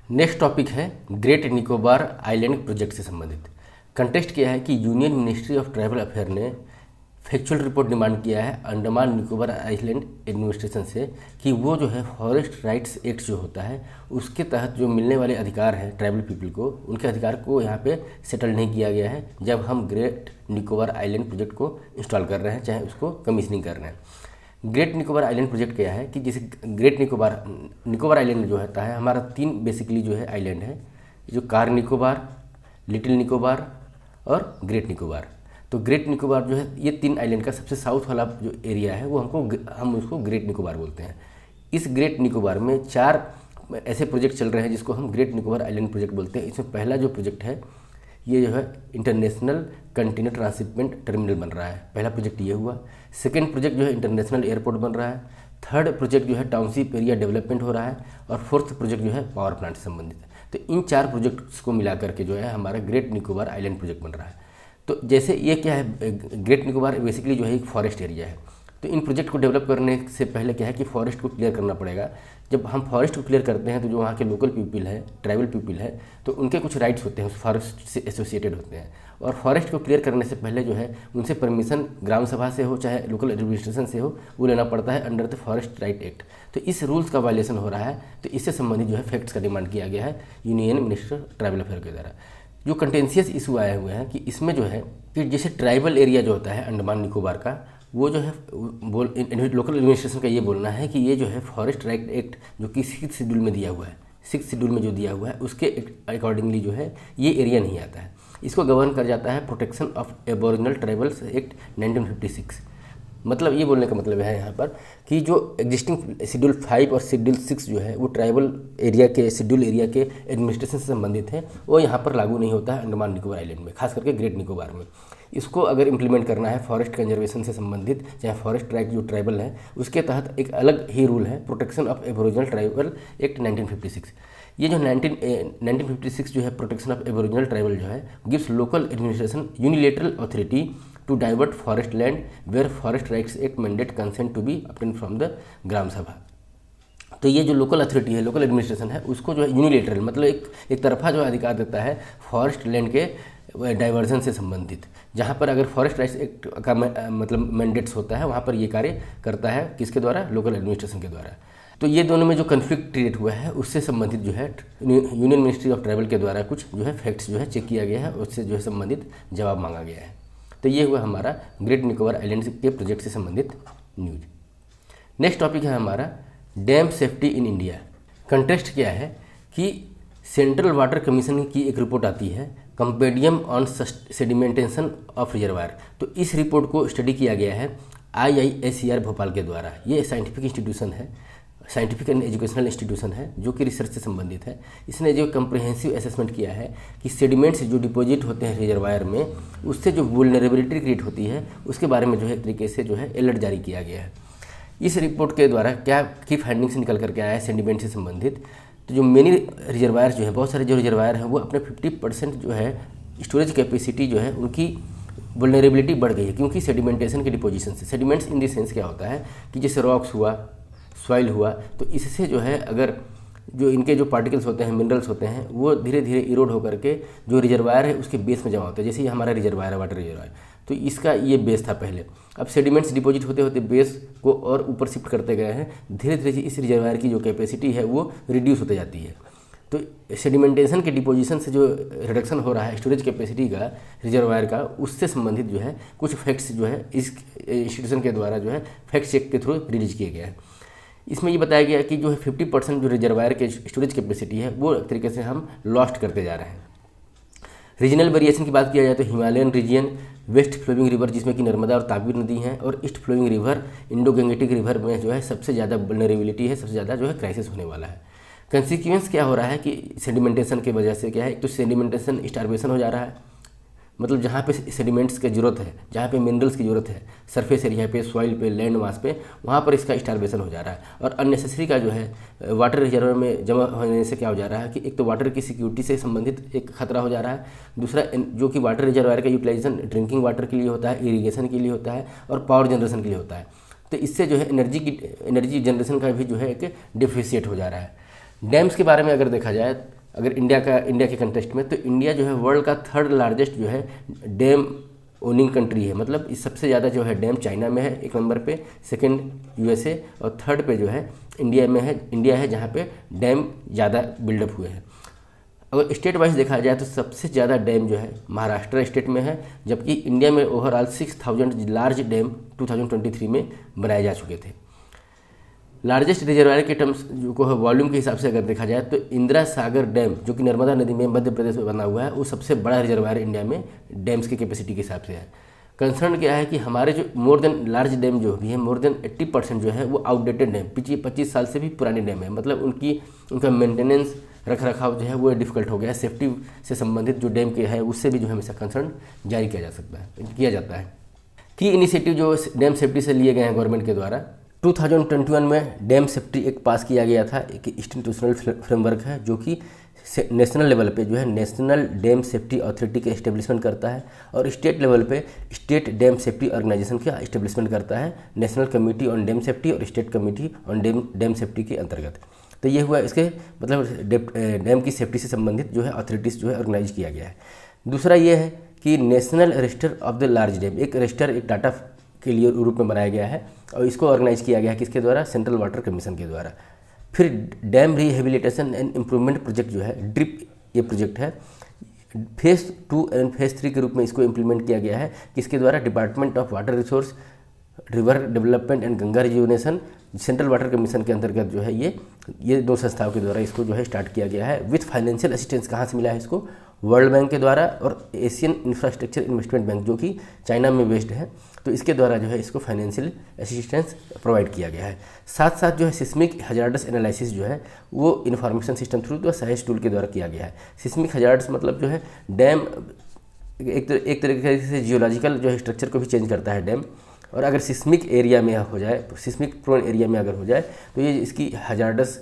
Next topic है great Nicobar island project से संबंधित। कंटेस्ट किया है कि union ministry of tribal affair ने फैक्चुअल रिपोर्ट डिमांड किया है अंडमान निकोबार आइलैंड एडमिनिस्ट्रेशन से कि वो जो है फॉरेस्ट राइट्स एक्ट जो होता है उसके तहत जो मिलने वाले अधिकार हैं ट्राइबल पीपल को, उनके अधिकार को यहाँ पे सेटल नहीं किया गया है जब हम ग्रेट निकोबार आइलैंड प्रोजेक्ट को इंस्टॉल कर रहे हैं, चाहे उसको कमीशनिंग कर रहे हैं। ग्रेट निकोबार आइलैंड प्रोजेक्ट क्या है कि जैसे ग्रेट निकोबार आइलैंड जो होता है हमारा 3 बेसिकली जो है आइलैंड है, जो कार निकोबार, लिटिल निकोबार और ग्रेट निकोबार। तो ग्रेट निकोबार जो है ये 3 आइलैंड का सबसे साउथ वाला जो एरिया है वो हम उसको ग्रेट निकोबार बोलते हैं। इस ग्रेट निकोबार में 4 ऐसे प्रोजेक्ट चल रहे हैं जिसको हम ग्रेट निकोबार आइलैंड प्रोजेक्ट बोलते हैं। इसमें पहला जो प्रोजेक्ट है ये जो है इंटरनेशनल कंटेनर ट्रांसशिपमेंट टर्मिनल बन रहा है, पहला प्रोजेक्ट ये हुआ। सेकेंड प्रोजेक्ट जो है इंटरनेशनल एयरपोर्ट बन रहा है। थर्ड प्रोजेक्ट जो है टाउनशिप एरिया डेवलपमेंट हो रहा है और फोर्थ प्रोजेक्ट जो है पावर प्लांट से संबंधित है। तो इन 4 प्रोजेक्ट्स को मिला करके जो है हमारा ग्रेट निकोबार आइलैंड प्रोजेक्ट बन रहा है। तो जैसे ये क्या है, ग्रेट निकोबार बेसिकली जो है एक फॉरेस्ट एरिया है। तो इन प्रोजेक्ट को डेवलप करने से पहले क्या है कि फॉरेस्ट को क्लियर करना पड़ेगा। जब हम फॉरेस्ट को क्लियर करते हैं तो जो वहाँ के लोकल पीपल है, ट्राइबल पीपल है, तो उनके कुछ राइट्स होते हैं उस फॉरेस्ट से एसोसिएटेड होते हैं। और फॉरेस्ट को क्लियर करने से पहले जो है उनसे परमिशन ग्राम सभा से हो चाहे लोकल एडमिनिस्ट्रेशन से हो वो लेना पड़ता है under the forest right act. तो इस रूल्स का वायलेशन हो रहा है, तो इससे संबंधित जो है फैक्ट्स का डिमांड किया गया है union minister of tribal affair के द्वारा। जो कंटेंशियस इशू आए हुए हैं कि इसमें जो है कि जैसे ट्राइबल एरिया जो होता है अंडमान निकोबार का, वो जो है लोकल एडमिनिस्ट्रेशन का ये बोलना है कि ये जो है फॉरेस्ट राइट एक्ट जो कि 6th शेड्यूल में दिया हुआ है, 6th शेड्यूल में जो दिया हुआ है उसके अकॉर्डिंगली जो है ये एरिया नहीं आता है। इसको गवर्न कर जाता है protection of aboriginal tribals act 1956। मतलब ये बोलने का मतलब है यहाँ पर कि जो एग्जिस्टिंग शेड्यूल 5 और शेड्यूल 6 जो है वो ट्राइबल एरिया के शेड्यूल एरिया के एडमिनिस्ट्रेशन से संबंधित है, वो यहाँ पर लागू नहीं होता है अंडमान निकोबार आइलैंड में, खास करके ग्रेट निकोबार में। इसको अगर इम्प्लीमेंट करना है फॉरेस्ट कंजर्वेशन से संबंधित चाहे फॉरेस्ट राइट जो ट्राइबल है उसके तहत एक अलग ही रूल है protection of aboriginal tribal act 1956। ये जो 1956 जो है प्रोटेक्शन ऑफ एबोरिजिनल ट्राइबल जो है gives local administration unilateral authority to divert forest land where forest rights act mandate consent to be obtain from the Gram Sabha. तो ये जो लोकल अथॉरिटी है, लोकल एडमिनिस्ट्रेशन है, उसको जो है यूनिलेटरल मतलब एक तरफा जो अधिकार देता है फॉरेस्ट लैंड के डाइवर्जन से संबंधित। जहाँ पर अगर फॉरेस्ट राइट्स एक्ट का मतलब मैंडेट्स होता है वहाँ पर ये कार्य करता है किसके द्वारा, लोकल एडमिनिस्ट्रेशन के द्वारा। तो ये दोनों में जो कन्फ्लिक्ट क्रिएट हुआ है उससे संबंधित जो है यूनियन मिनिस्ट्री ऑफ ट्राइबल के द्वारा कुछ जो है फैक्ट्स जो है चेक किया गया है, उससे जो है संबंधित जवाब मांगा गया है। तो ये हुआ हमारा ग्रेट निकोबार आइलैंड के प्रोजेक्ट से संबंधित न्यूज। नेक्स्ट टॉपिक है हमारा dam safety in India. Contest क्या है कि सेंट्रल वाटर कमीशन की एक रिपोर्ट आती है compendium on sedimentation of reservoir. तो इस रिपोर्ट को स्टडी किया गया है IISER भोपाल के द्वारा। ये साइंटिफिक इंस्टीट्यूशन है, साइंटिफिक एंड एजुकेशनल इंस्टीट्यूशन है जो कि रिसर्च से संबंधित है। इसने जो कंप्रिहेंसिव असेसमेंट किया है कि सेडिमेंट्स जो डिपॉजिट होते हैं रिजर्वायर में उससे जो वुल्नरेबिलिटी क्रिएट होती है उसके बारे में जो है एक तरीके से जो है अलर्ट जारी किया गया है। इस रिपोर्ट के द्वारा क्या की फाइंडिंग्स निकल करके आया है सेडिमेंट से संबंधित। तो जो मेनी रिजर्वायर जो है, बहुत सारे जो रिजर्वायर हैं वो अपने 50% जो है स्टोरेज कैपेसिटी जो है उनकी वुल्नरेबिलिटी बढ़ गई है क्योंकि सेडिमेंटेशन के डिपोजिशन से। सेडिमेंट्स इन द सेंस क्या होता है कि जैसे रॉक्स हुआ, सॉइल हुआ, तो इससे जो है अगर जो इनके जो पार्टिकल्स होते हैं, मिनरल्स होते हैं, वो धीरे धीरे इरोड होकर के जो रिजर्वायर है उसके बेस में जमा होता है। जैसे ये हमारा रिजर्वायर है, वाटर रिजर्वायर, तो इसका ये बेस था पहले। अब सेडिमेंट्स डिपॉजिट होते होते बेस को और ऊपर शिफ्ट करते गए हैं, धीरे धीरे इस रिजर्वायर की जो कैपेसिटी है वो रिड्यूस होते जाती है। तो सेडिमेंटेशन के डिपोजिशन से जो रिडक्शन हो रहा है स्टोरेज कैपेसिटी का रिजर्वायर का, उससे संबंधित जो है कुछ फैक्ट्स जो है इस इंस्टीट्यूशन के द्वारा जो है फैक्ट चेक के थ्रू रिलीज किए गए हैं। इसमें ये बताया गया कि जो है 50% जो रिजर्वायर के स्टोरेज कैपेसिटी है वो एक तरीके से हम लॉस्ट करते जा रहे हैं। रीजनल वेरिएशन की बात किया जाए तो Himalayan region, west flowing river जिसमें कि नर्मदा और तापी नदी हैं, और east flowing river, Indo Gangetic river में जो है सबसे ज़्यादा वल्नरेबिलिटी है, सबसे ज़्यादा जो है क्राइसिस होने वाला है। कंसिक्वेंस क्या हो रहा है कि सेडिमेंटेशन की वजह से क्या है, एक तो सेडिमेंटेशन स्टार्वेशन हो जा रहा है, मतलब जहाँ पे सेडिमेंट्स की ज़रूरत है, जहाँ पे मिनरल्स की ज़रूरत है, सरफेस एरिया पे, सॉइल पे, लैंड मास पे, वहाँ पर इसका स्टार्वेशन हो जा रहा है। और अननेसेसरी का जो है वाटर रिजर्वर में जमा होने से क्या हो जा रहा है कि एक तो वाटर की सिक्योरिटी से संबंधित एक खतरा हो जा रहा है, दूसरा जो कि वाटर रिजर्वायर का यूटिलाइजेशन ड्रिंकिंग वाटर के लिए होता है, इरीगेशन के लिए होता है और पावर जनरेशन के लिए होता है। तो इससे जो है एनर्जी जनरेशन का भी जो है एक डिफिशिएट हो जा रहा है। डैम्स के बारे में अगर देखा जाए अगर इंडिया के कंटेक्स्ट में, तो इंडिया जो है वर्ल्ड का थर्ड लार्जेस्ट जो है डैम ओनिंग कंट्री है। मतलब इस सबसे ज़्यादा जो है डैम चाइना में है एक नंबर पे, सेकंड यूएसए, और थर्ड पे जो है इंडिया है जहाँ पे डैम ज़्यादा बिल्डअप हुए हैं। अगर स्टेट वाइज देखा जाए तो सबसे ज़्यादा डैम जो है महाराष्ट्र स्टेट में है, जबकि इंडिया में ओवरऑल 6000 लार्ज डैम 2023 में बनाए जा चुके थे। लार्जेस्ट रिजर्वायर के टर्म्स जो को वॉल्यूम के हिसाब से अगर देखा जाए तो इंदिरा सागर डैम जो कि नर्मदा नदी में मध्य प्रदेश में बना हुआ है, वो सबसे बड़ा रिजर्वायर इंडिया में डैम्स की कैपेसिटी के हिसाब से है। कंसर्न क्या है कि हमारे जो मोर देन लार्ज डैम जो भी है, मोर देन 80% जो है वो आउटडेटेड डैम, पिछले 25 साल से भी पुराने डैम है। मतलब उनका मेंटेनेंस रख रखाव जो है वो डिफिकल्ट हो गया है। सेफ्टी से संबंधित जो डैम के है उससे भी जो है हमेशा कंसर्न जारी किया जाता है। की इनिशिएटिव जो डैम सेफ्टी से लिए गए हैं गवर्नमेंट के द्वारा, 2021 में डैम सेफ्टी एक्ट पास किया गया था। एक इंस्टीट्यूशनल फ्रेमवर्क है जो कि नेशनल लेवल पे जो है नेशनल डैम सेफ्टी अथॉरिटी का इस्टेब्लिशमेंट करता है, और स्टेट लेवल पे स्टेट डैम सेफ्टी ऑर्गेनाइजेशन का इस्टेब्लिशमेंट करता है, national committee on dam safety और state committee on dam safety के अंतर्गत। तो ये हुआ इसके मतलब डैम की सेफ्टी से संबंधित जो है अथॉरिटीज़ जो है ऑर्गेनाइज किया गया है। दूसरा ये है कि national register of the large dam, एक रजिस्टर एक डाटा के लिए रूप में बनाया गया है, और इसको ऑर्गेनाइज किया गया है किसके द्वारा, सेंट्रल वाटर कमीशन के द्वारा। फिर dam rehabilitation and improvement project जो है ड्रिप, ये प्रोजेक्ट है फेज़ 2 एंड फेज़ 3 के रूप में इसको इम्प्लीमेंट किया गया है, किसके द्वारा, department of water resource, river development and Ganga rejuvenation, central water commission के अंतर्गत जो है ये दो संस्थाओं के द्वारा इसको जो है स्टार्ट किया गया है। विथ फाइनेंशियल असिस्टेंस कहाँ से मिला है इसको, वर्ल्ड बैंक के द्वारा और एशियन इंफ्रास्ट्रक्चर इन्वेस्टमेंट बैंक जो कि चाइना में बेस्ड है, तो इसके द्वारा जो है इसको फाइनेंशियल असिस्टेंस प्रोवाइड किया गया है। साथ साथ जो है सिस्मिक हजार्डस एनालिसिस जो है वो इन्फॉर्मेशन सिस्टम थ्रू तो साइंस टूल के द्वारा किया गया है। सिस्मिक हजार्डस मतलब जो है डैम एक तरीके से जियोलॉजिकल जो है स्ट्रक्चर को भी चेंज करता है डैम, और अगर सिस्मिक एरिया में हो जाए, सिस्मिक प्रोन एरिया में अगर हो जाए तो ये इसकी हजार्डस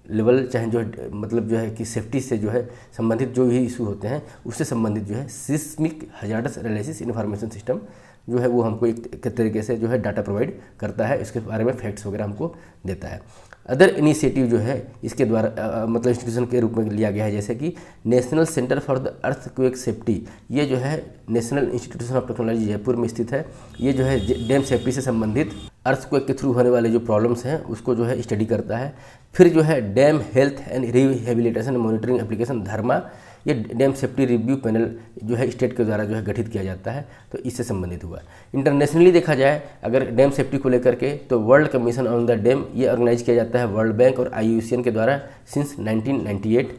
लेवल चाहे जो मतलब जो है कि सेफ्टी से जो है संबंधित जो भी इशू होते हैं उससे संबंधित जो है seismic hazardous analysis information system जो है वो हमको एक तरीके से जो है डाटा प्रोवाइड करता है, इसके बारे में फैक्ट्स वगैरह हमको देता है। अदर इनिशिएटिव जो है इसके द्वारा मतलब इंस्टीट्यूशन के रूप में लिया गया है, जैसे कि national centre for the earthquake safety, ये जो है national institution of technology Jaipur में स्थित है। ये जो है डैम सेफ्टी से संबंधित अर्थक्वेक के थ्रू होने वाले जो प्रॉब्लम्स हैं उसको जो है स्टडी करता है। फिर जो है dam health and rehabilitation monitoring application DHARMA, ये डैम सेफ्टी रिव्यू पैनल जो है स्टेट के द्वारा जो है गठित किया जाता है, तो इससे संबंधित हुआ। इंटरनेशनली देखा जाए अगर डैम सेफ्टी को लेकर के, तो world commission on the dam ये ऑर्गेनाइज किया जाता है वर्ल्ड बैंक और IUCN के द्वारा सिंस 1998।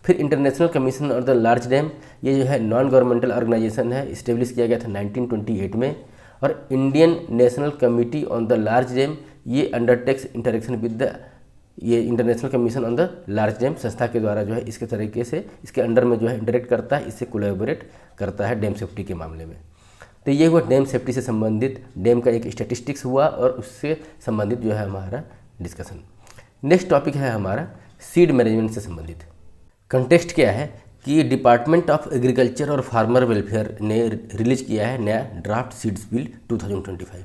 फिर international commission on the large dam, ये जो है नॉन गवर्नमेंटल ऑर्गेनाइजेशन है, इस्टेब्लिश किया गया था 1928 में। और Indian national committee on the large dam, ये अंडरटेक्स इंटरेक्शन विद द ये international commission on the large dam संस्था के द्वारा जो है इसके तरीके से इसके अंडर में जो है इंटरेक्ट करता है, इससे कोलैबोरेट करता है डैम सेफ्टी के मामले में। तो ये हुआ डैम सेफ्टी से संबंधित डैम का एक स्टैटिस्टिक्स हुआ और उससे संबंधित जो है हमारा डिस्कशन। नेक्स्ट टॉपिक है हमारा सीड मैनेजमेंट से संबंधित। कंटेक्स्ट क्या है कि डिपार्टमेंट ऑफ एग्रीकल्चर और फार्मर वेलफेयर ने रिलीज किया है नया ड्राफ्ट सीड्स बिल 2025।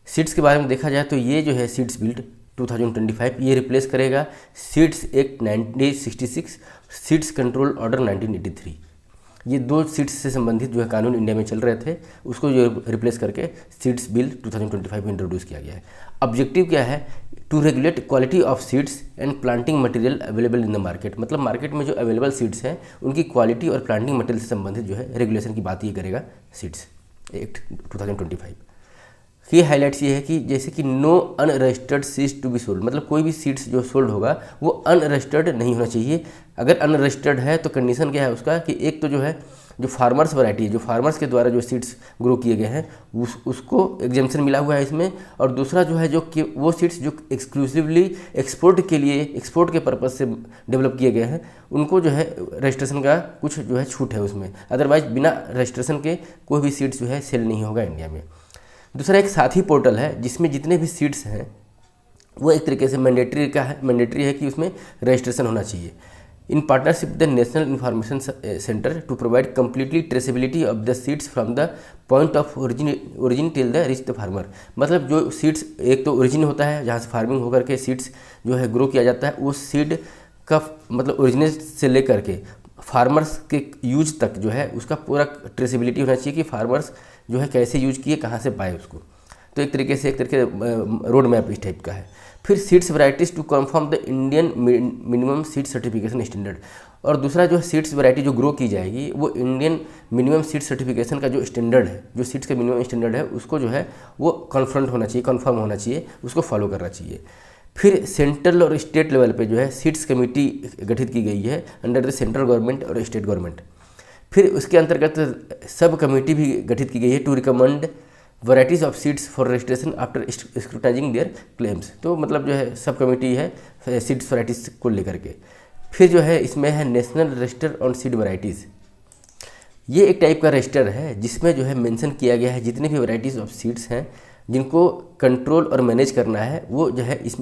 सीड्स के बारे में देखा जाए तो ये जो है सीड्स बिल 2025 ये रिप्लेस करेगा seeds act 1966, seeds control order 1983। ये दो सीड्स से संबंधित जो है कानून इंडिया में चल रहे थे, उसको जो रिप्लेस करके सीड्स बिल 2025 में इंट्रोड्यूस किया गया है। ऑब्जेक्टिव क्या है, to regulate quality of seeds and planting material available in the market, मतलब मार्केट में जो अवेलेबल सीड्स हैं उनकी क्वालिटी और प्लांटिंग मटेरियल से संबंधित जो है रेगुलेशन की बात ये करेगा सीड्स एक्ट 2025 की। हाईलाइट्स ये है कि जैसे कि no unregistered seeds to be sold, मतलब कोई भी सीड्स जो सोल्ड होगा वो अनरजिस्टर्ड नहीं होना चाहिए। अगर अनरजिस्टर्ड है तो कंडीशन क्या है उसका कि एक तो जो है जो फार्मर्स वैरायटी है, जो फार्मर्स के द्वारा जो सीड्स ग्रो किए गए हैं उसको एग्जेम्पशन मिला हुआ है इसमें, और दूसरा जो है जो कि वो सीड्स जो एक्सक्लूसिवली एक्सपोर्ट के लिए एक्सपोर्ट के पर्पज़ से डेवलप किए गए हैं उनको जो है रजिस्ट्रेशन का कुछ जो है छूट है उसमें, अदरवाइज बिना रजिस्ट्रेशन के कोई भी सीड्स जो है सेल नहीं होगा इंडिया में। दूसरा एक साथी पोर्टल है जिसमें जितने भी सीड्स हैं वो एक तरीके से मैंडेटरी है कि उसमें रजिस्ट्रेशन होना चाहिए। In partnership the national information centre to provide completely traceability of the seeds from the point of origin till the reach the farmer, मतलब जो सीड्स एक तो ओरिजिन होता है जहाँ से फार्मिंग होकर के सीड्स जो है ग्रो किया जाता है, उस सीड का मतलब ओरिजिनेट से लेकर के फार्मर्स के यूज तक जो है उसका पूरा ट्रेसेबिलिटी होना चाहिए कि फार्मर्स जो है कैसे यूज किए, कहाँ से पाए उसको। तो एक तरीके रोड मैप इस टाइप का है। फिर seeds varieties to confirm the Indian minimum seed certification standard, और दूसरा जो है सीड्स वैरायटी जो ग्रो की जाएगी वो इंडियन मिनिमम सीड सर्टिफिकेशन का जो स्टैंडर्ड है, जो सीड्स का मिनिमम स्टैंडर्ड है उसको जो है वो कन्फर्म होना चाहिए, उसको फॉलो करना चाहिए। फिर सेंट्रल और स्टेट लेवल पे जो है सीड्स कमेटी गठित की गई है अंडर द सेंट्रल गवर्नमेंट और स्टेट गवर्नमेंट। फिर उसके अंतर्गत सब कमेटी भी गठित की गई है to recommend varieties of seeds for registration after scrutinising their claims. तो मतलब जो है सब कमेटी है सीड्स वैराइटीज़ को लेकर के। फिर जो है इसमें है national register on seed varieties. ये एक टाइप का रजिस्टर है जिसमें जो है मेंशन किया गया है जितने भी वैराइटीज़ ऑफ सीड्स हैं जिनको कंट्रोल और मैनेज करना है वो जो है इस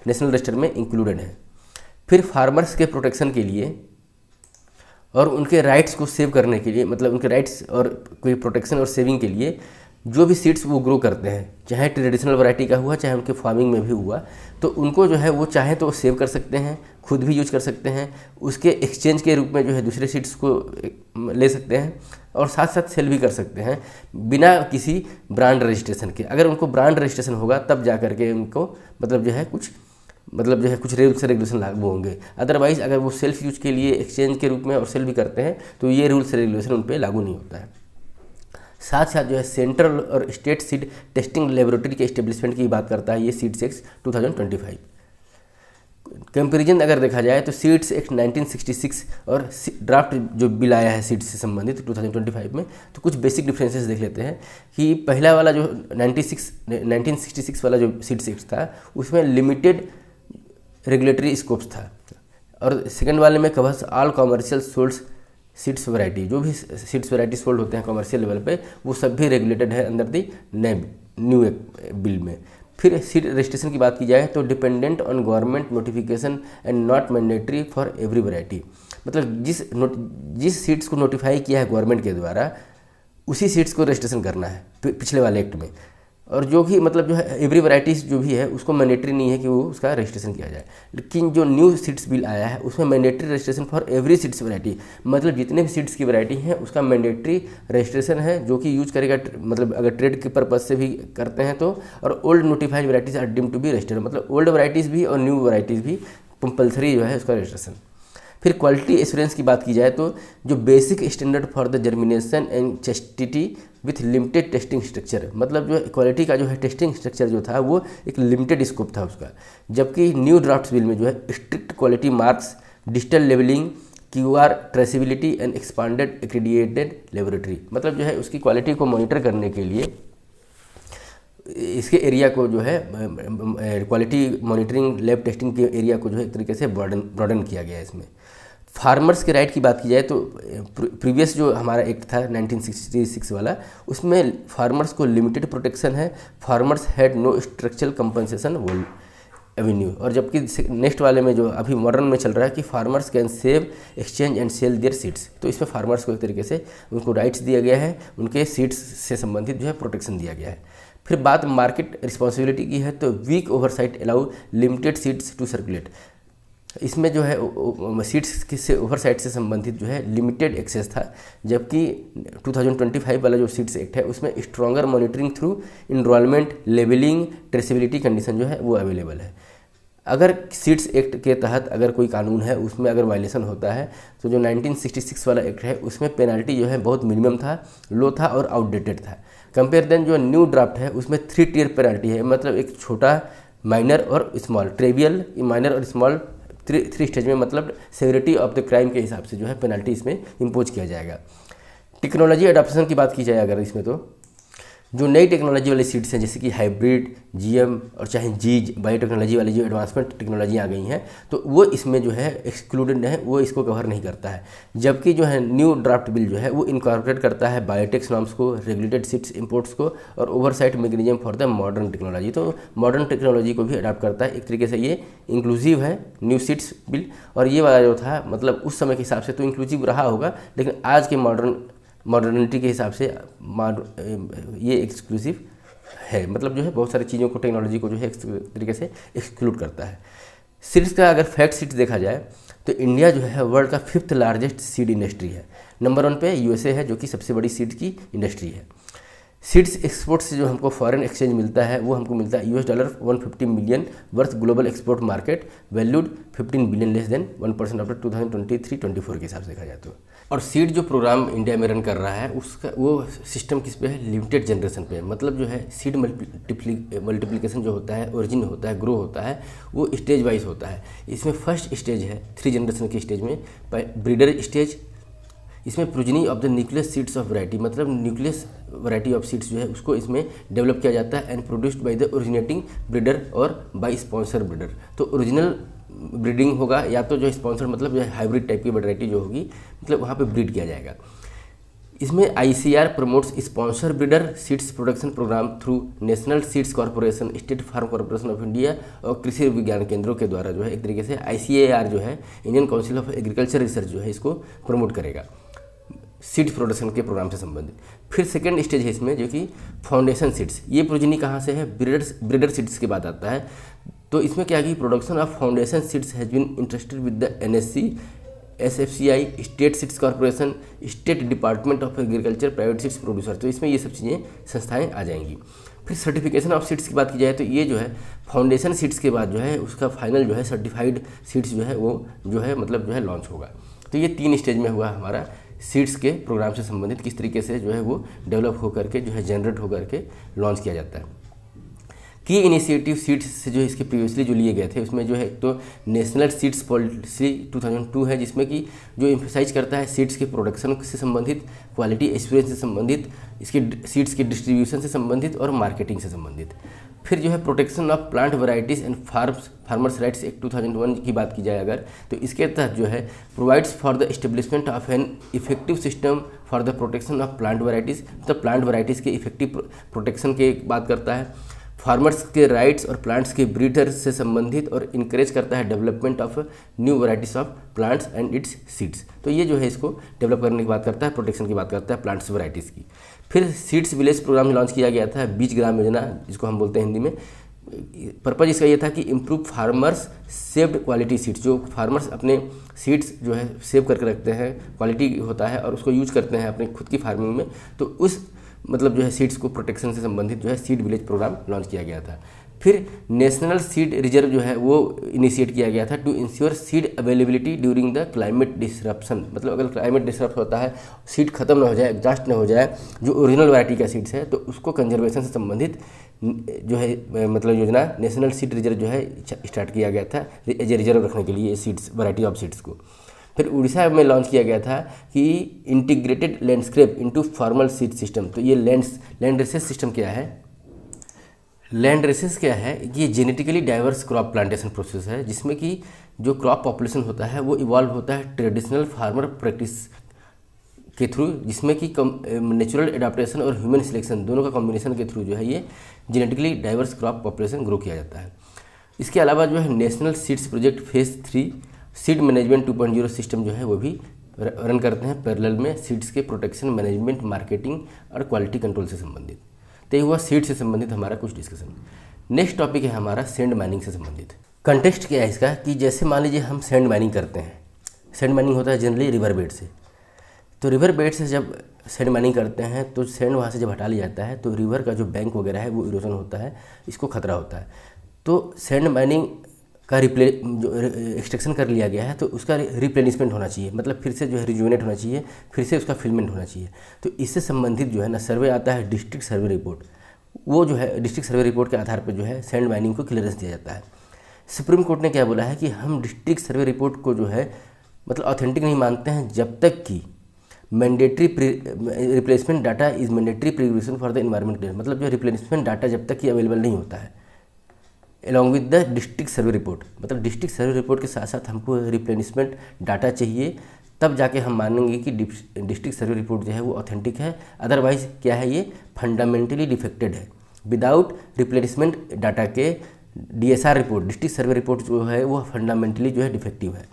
नेशनल रजिस्टर में इंक्लूडेड है। फिर फार्मर्स के प्रोटेक्शन के लिए और उनके राइट्स को सेव करने के लिए, मतलब उनके राइट्स और कोई प्रोटेक्शन और सेविंग के लिए जो भी सीड्स वो ग्रो करते हैं, चाहे ट्रेडिशनल वैरायटी का हुआ चाहे उनके फार्मिंग में भी हुआ, तो उनको जो है वो चाहे तो सेव कर सकते हैं, खुद भी यूज कर सकते हैं, उसके एक्सचेंज के रूप में जो है दूसरे सीड्स को ले सकते हैं और साथ साथ सेल भी कर सकते हैं बिना किसी ब्रांड रजिस्ट्रेशन के। अगर उनको ब्रांड रजिस्ट्रेशन होगा तब जा करके उनको मतलब जो है कुछ रूल्स रेगुलेशन लागू होंगे। अदरवाइज अगर वो सेल्फ यूज के लिए एक्सचेंज के रूप में और सेल भी करते हैं तो ये रूल्स रेगुलेशन उन पर लागू नहीं होता है। साथ साथ जो है सेंट्रल और स्टेट सीड टेस्टिंग लेबोरेटरी के इस्टेब्लिशमेंट की बात करता है ये सीड्स एक्ट 2025। कंपेरिजन अगर देखा जाए तो सीड्स एक्ट 1966 और ड्राफ्ट जो बिल आया है सीड्स से संबंधित 2025 में, तो कुछ बेसिक डिफरेंसेस देख लेते हैं कि पहला वाला जो 1966 वाला जो सीड्स एक्ट था उसमें लिमिटेड रेगुलेटरी स्कोप्स था, और सेकंड वाले में covers all commercial solds seeds variety, जो भी सीड्स वैरायटी सोल्ड होते हैं कमर्शियल लेवल पे वो सब भी रेगुलेटेड है अंडर दी न्यू बिल में। फिर सीड रजिस्ट्रेशन की बात की जाए तो dependent on government notification and not mandatory for every variety, मतलब जिस सीड्स को नोटिफाई किया है गवर्नमेंट के द्वारा उसी सीड्स को रजिस्ट्रेशन करना है पिछले वाले एक्ट में, और जो कि मतलब जो है एवरी वैराइटीज़ जो भी है उसको मैंडेटरी नहीं है कि वो उसका रजिस्ट्रेशन किया जाए। लेकिन जो न्यू सीड्स बिल आया है उसमें mandatory registration for every seeds variety, मतलब जितने भी सीड्स की वैरायटी है उसका मैंडेटरी रजिस्ट्रेशन है जो कि यूज करेगा, मतलब अगर ट्रेड के पर्पज से भी करते हैं तो। और old notified varieties are deemed to be registered, मतलब ओल्ड वैराइटीज़ भी और न्यू वैराइटीज़ भी कंपलसरी जो है उसका रजिस्ट्रेशन। फिर क्वालिटी एश्योरेंस की बात की जाए तो जो basic standard for the germination and chastity with limited testing structure, मतलब जो क्वालिटी का जो है टेस्टिंग स्ट्रक्चर जो था वो एक लिमिटेड स्कोप था उसका, जबकि न्यू ड्राफ्ट बिल में जो है strict quality marks, digital labelling, QR traceability and expanded accredited laboratory, मतलब जो है उसकी क्वालिटी को मॉनिटर करने के लिए इसके एरिया को जो है क्वालिटी मॉनिटरिंग लैब टेस्टिंग के एरिया को जो है एक तरीके से ब्रॉडन किया गया है इसमें। फार्मर्स के राइट की बात की जाए तो प्रीवियस जो हमारा एक्ट था 1966 वाला उसमें फार्मर्स को लिमिटेड प्रोटेक्शन है, farmers had no structural compensation whole avenue, और जबकि नेक्स्ट वाले में जो अभी मॉडर्न में चल रहा है कि farmers can save exchange and sell their seeds, तो इसमें फार्मर्स को एक तरीके से उनको राइट्स दिया गया है, उनके सीड्स से संबंधित जो है प्रोटेक्शन दिया गया है। फिर बात मार्केट रिस्पॉन्सिबिलिटी की है तो weak oversight allow limited seeds to circulate, इसमें जो है सीड्स से ओवरसाइट से संबंधित जो है लिमिटेड एक्सेस था, जबकि 2025 वाला जो सीड्स एक्ट है उसमें stronger monitoring through enrolment, labelling, traceability condition जो है वो अवेलेबल है। अगर सीड्स एक्ट के तहत अगर कोई कानून है उसमें अगर वायलेशन होता है तो जो 1966 वाला एक्ट है उसमें पेनल्टी जो है बहुत मिनिमम था, लो था और आउटडेटेड था। कंपेयर देन जो न्यू ड्राफ्ट है उसमें 3 टियर पेनल्टी है, मतलब एक छोटा, माइनर और स्मॉल, ट्रिवियल, माइनर और स्मॉल, 3 स्टेज में, मतलब सेवरिटी ऑफ द क्राइम के हिसाब से जो है पेनल्टी इसमें इम्पोज किया जाएगा। टेक्नोलॉजी अडॉप्शन की बात की जाए अगर इसमें तो जो नई टेक्नोलॉजी वाले सीड्स हैं जैसे कि हाइब्रिड, GM और चाहे जीज बायोटेक्नोलॉजी वाली जो एडवांसमेंट टेक्नोलॉजी आ गई हैं तो वो इसमें जो है एक्सक्लूडेड है, वो इसको कवर नहीं करता है। जबकि जो है न्यू ड्राफ्ट बिल जो है वो इनकॉर्पोरेट करता है बायोटेक्स नॉर्म्स को, रेगुलेटेड सीड्स इंपोर्ट्स को और oversight mechanism for the modern technology, तो मॉडर्न टेक्नोलॉजी को भी अडॉप्ट करता है। एक तरीके से ये इंक्लूसिव है न्यू सीड्स बिल, और ये वाला जो था मतलब उस समय के हिसाब से तो इंक्लूसिव रहा होगा, लेकिन आज के मॉडर्निटी के हिसाब से ये एक्सक्लूसिव है, मतलब जो है बहुत सारी चीज़ों को, टेक्नोलॉजी को जो है एक तरीके से एक्सक्लूड करता है। सीड्स का अगर फैक्ट सीड्स देखा जाए तो इंडिया जो है वर्ल्ड का 5th लार्जेस्ट सीड इंडस्ट्री है। नंबर 1 पे यूएसए है जो कि सबसे बड़ी सीड की इंडस्ट्री है। सीड्स एक्सपोर्ट से जो हमको फॉरेन एक्सचेंज मिलता है वो हमको मिलता है $150 million worth global export market valued 15 billion less than 1% after 2023-24 के हिसाब से देखा जाए तो। और सीड जो प्रोग्राम इंडिया में रन कर रहा है उसका वो सिस्टम किस पे है, लिमिटेड जनरेशन पे है। मतलब जो है सीड मल्टीप्लिकेशन जो होता है, ओरिजिन होता है, ग्रो होता है, वो स्टेज वाइज होता है। इसमें फर्स्ट स्टेज है 3 जनरेशन के स्टेज में ब्रीडर स्टेज। इसमें progeny of the nucleus seeds of variety, मतलब न्यूक्लियस वैरायटी ऑफ सीड्स जो है उसको इसमें डेवलप किया जाता है and produced by the originating breeder और बाय स्पॉन्सर ब्रीडर। तो ओरिजिनल ब्रीडिंग होगा या तो जो स्पॉन्सर मतलब जो हाइब्रिड टाइप की वैरायटी जो होगी मतलब वहाँ पे ब्रीड किया जाएगा। इसमें ICAR promotes sponsor breeder seeds production programme through national seeds corporation, state farm corporation of India और कृषि विज्ञान केंद्रों के द्वारा जो है एक तरीके से ICAR जो है Indian council of agriculture research जो है इसको प्रमोट करेगा सीड प्रोडक्शन के प्रोग्राम से संबंधित। फिर सेकेंड स्टेज है इसमें जो कि फाउंडेशन सीड्स। ये प्रोजनी कहाँ से है, ब्रीडर सीड्स की बात आता है। तो इसमें क्या कि production of foundation seeds has been interested with the NSC, SFCI, state seeds corporation, state department of agriculture, private seeds producer. तो इसमें ये सब चीज़ें संस्थाएँ आ जाएंगी। फिर सर्टिफिकेशन ऑफ सीड्स की बात की जाए तो ये जो है फाउंडेशन सीड्स के बाद जो है उसका फाइनल जो है सर्टिफाइड सीड्स जो है वो जो है मतलब जो है लॉन्च होगा। तो ये 3 स्टेज में हुआ हमारा सीड्स के प्रोग्राम से संबंधित किस तरीके से जो है वो डेवलप होकर के जो है जनरेट होकर के लॉन्च किया जाता है। की इनिशिएटिव सीड्स से जो इसके प्रीवियसली जो लिए गए थे उसमें जो है एक तो नेशनल सीड्स पॉलिसी 2002 है जिसमें कि जो एम्फेसाइज करता है सीड्स के प्रोडक्शन से संबंधित, क्वालिटी एक्सपीरियंस से संबंधित, इसके सीड्स के डिस्ट्रीब्यूशन से संबंधित और मार्केटिंग से संबंधित। फिर जो है protection of plant varieties and farmers rights act 2001 की बात की जाए अगर तो इसके तहत जो है provides for the establishment of an effective system for the protection of plant varieties, मतलब प्लांट वैरायटीज़ के इफेक्टिव प्रोटेक्शन की बात करता है। फार्मर्स के राइट्स और प्लांट्स के ब्रीडर्स से संबंधित और इनकरेज करता है development of new varieties of plants and it's seeds. तो ये जो है इसको डेवलप करने की बात करता है, प्रोटेक्शन की बात करता है प्लांट्स वैरायटीज़ की। फिर सीड्स विलेज प्रोग्राम लॉन्च किया गया था, बीज ग्राम योजना जिसको हम बोलते हैं हिंदी में। पर्पज इसका ये था कि improve farmers saved quality seeds, जो फार्मर्स अपने सीड्स जो है सेव करके रखते हैं, क्वालिटी होता है और उसको यूज करते हैं अपने खुद की फार्मिंग में, तो उस मतलब जो है सीड्स को प्रोटेक्शन से संबंधित जो है सीड विलेज प्रोग्राम लॉन्च किया गया था। फिर नेशनल सीड रिजर्व जो है वो इनिशिएट किया गया था to ensure seed availability during the climate disruption, मतलब अगर क्लाइमेट डिसरप्ट होता है, सीड खत्म ना हो जाए, एग्जॉस्ट ना हो जाए, जो ओरिजिनल वैरायटी का सीड्स है तो उसको कंजर्वेशन से संबंधित जो है मतलब योजना नेशनल सीड रिजर्व जो है स्टार्ट किया गया था एज ए रिजर्व रखने के लिए सीड्स, वैरायटी ऑफ सीड्स को। फिर उड़ीसा में लॉन्च किया गया था कि integrated landscape into formal seed system. तो ये लैंड रेसेस सिस्टम क्या है, लैंड रेसेस क्या है, ये genetically diverse crop plantation process है जिसमें कि जो क्रॉप पॉपुलेशन होता है वो इवॉल्व होता है ट्रेडिशनल फार्मर प्रैक्टिस के थ्रू, जिसमें कि नेचुरल एडाप्टेशन और ह्यूमन सिलेक्शन दोनों का कॉम्बिनेशन के थ्रू जो है ये genetically diverse crop population grow किया जाता है। इसके अलावा जो है national seeds project phase 3 seed management 2.0 system जो है वो भी रन करते हैं पैरेलल में सीड्स के प्रोटेक्शन, मैनेजमेंट, मार्केटिंग और क्वालिटी कंट्रोल से संबंधित। तो ये हुआ सीड से संबंधित हमारा कुछ डिस्कशन। नेक्स्ट टॉपिक है हमारा सैंड माइनिंग से संबंधित। कंटेक्स्ट क्या है इसका कि जैसे मान लीजिए हम सैंड माइनिंग करते हैं, सैंड माइनिंग होता है जनरली रिवर बेड से। तो रिवर बेड से जब सैंड माइनिंग करते हैं तो सैंड वहाँ से जब हटा लिया जाता है तो रिवर का जो बैंक वगैरह है वो इरोजन होता है, इसको खतरा होता है। तो सैंड माइनिंग का जो एक्सट्रैक्शन कर लिया गया है तो उसका रिप्लेनिशमेंट होना चाहिए, मतलब फिर से जो है रिजुवेनेट होना चाहिए, फिर से उसका फिलमेंट होना चाहिए। तो इससे संबंधित जो है ना सर्वे आता है डिस्ट्रिक्ट सर्वे रिपोर्ट, वो जो है डिस्ट्रिक्ट सर्वे रिपोर्ट के आधार पर जो है सैंड माइनिंग को क्लियरेंस दिया जाता है। सुप्रीम कोर्ट ने क्या बोला है कि हम डिस्ट्रिक्ट सर्वे रिपोर्ट को जो है मतलब ऑथेंटिक नहीं मानते हैं जब तक कि mandatory replacement data is mandatory precondition for the environment, मतलब जो रिप्लेसमेंट डाटा जब तक कि अवेलेबल नहीं होता है along with the district survey report, मतलब डिस्ट्रिक्ट सर्वे रिपोर्ट के साथ साथ हमको रिप्लेनिशमेंट डाटा चाहिए, तब जाके हम मानेंगे कि डिस्ट्रिक्ट सर्वे रिपोर्ट जो है वो ऑथेंटिक है। अदरवाइज क्या है, ये फंडामेंटली डिफेक्टेड है। विदाउट रिप्लेनिशमेंट डाटा के DSR report, district survey report जो है वो फंडामेंटली जो है डिफेक्टिव है।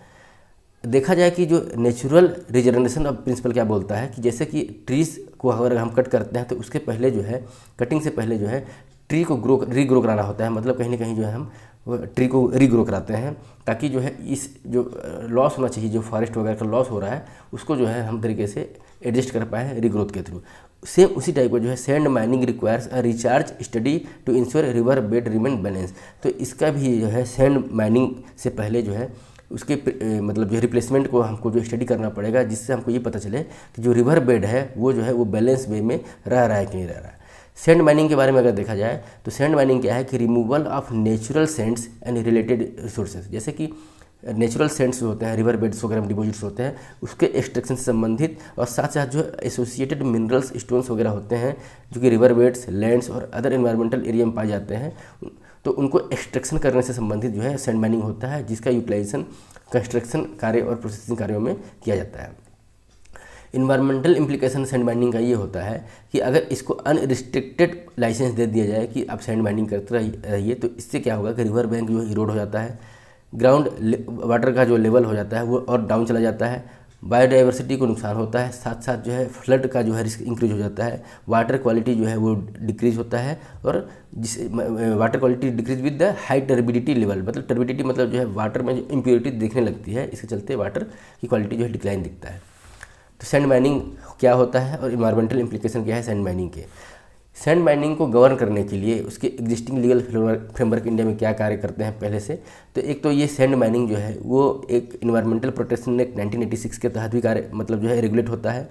देखा जाए कि जो नेचुरल रिजनरेशन ऑफ प्रिंसिपल क्या बोलता है कि जैसे कि ट्रीज़ को अगर हम कट करते हैं तो उसके पहले जो है कटिंग से पहले जो है ट्री को रीग्रो कराना होता है, मतलब कहीं ना कहीं जो है हम ट्री को रीग्रो कराते हैं, ताकि जो है इस जो लॉस होना चाहिए, जो फॉरेस्ट वगैरह का लॉस हो रहा है, उसको जो है हम तरीके से एडजस्ट कर पाए रीग्रोथ के थ्रू। सेम उसी टाइप का जो है sand mining requires a recharge study to ensure river bed remain balance. तो इसका भी जो है सैंड माइनिंग से पहले जो है उसके मतलब जो रिप्लेसमेंट को हमको जो स्टडी करना पड़ेगा, जिससे हमको ये पता चले कि जो रिवर बेड है वो जो है वो बैलेंस वे में रह रहा है कि नहीं रह रहा है। सैंड माइनिंग के बारे में अगर देखा जाए तो सैंड माइनिंग क्या है कि removal of natural Sands and related resources, जैसे कि नेचुरल सैंड्स जो होते हैं, रिवर बेड्स वगैरह डिपॉजिट्स होते हैं, उसके एक्सट्रैक्शन से संबंधित, और साथ साथ जो एसोसिएटेड मिनरल्स स्टोन्स वगैरह होते हैं जो कि रिवर बेड्स, लैंड्स और अदर एनवायरमेंटल एरिया में पाए जाते हैं, तो उनको एक्सट्रैक्शन करने से संबंधित जो है सैंड माइनिंग होता है, जिसका यूटिलाइजेशन कंस्ट्रक्शन कार्य और प्रोसेसिंग कार्यों में किया जाता है। इन्वायरमेंटल इम्प्लीकेशन सैंड माइनिंग का ये होता है कि अगर इसको अनरिस्ट्रिक्टेड लाइसेंस दे दिया जाए कि आप सैंड माइनिंग करते रहिए, तो इससे क्या होगा कि रिवर बैंक जो है इरोड हो जाता है, ग्राउंड वाटर का जो लेवल हो जाता है वो और डाउन चला जाता है, बायोडाइवर्सिटी को नुकसान होता है, साथ साथ जो है फ्लड का जो है रिस्क इंक्रीज हो जाता है, वाटर क्वालिटी जो है वो डिक्रीज होता है, और जिस water quality decrease with the high turbidity level, मतलब टर्बिडिटी मतलब जो है वाटर में जो इम्प्योरिटी दिखने लगती है, इसके चलते वाटर की क्वालिटी जो है डिक्लाइन दिखता है। तो सैंड माइनिंग क्या होता है और इन्वायरमेंटल इम्प्लीकेशन क्या है सैंड माइनिंग के। सैंड माइनिंग को गवर्न करने के लिए उसके एग्जिस्टिंग लीगल फ्रेमवर्क इंडिया में क्या कार्य करते हैं पहले से, तो एक तो ये सैंड माइनिंग जो है वो एक इन्वायरमेंटल प्रोटेक्शन एक्ट 1986 के तहत भी कार्य मतलब जो है रेगुलेट होता है।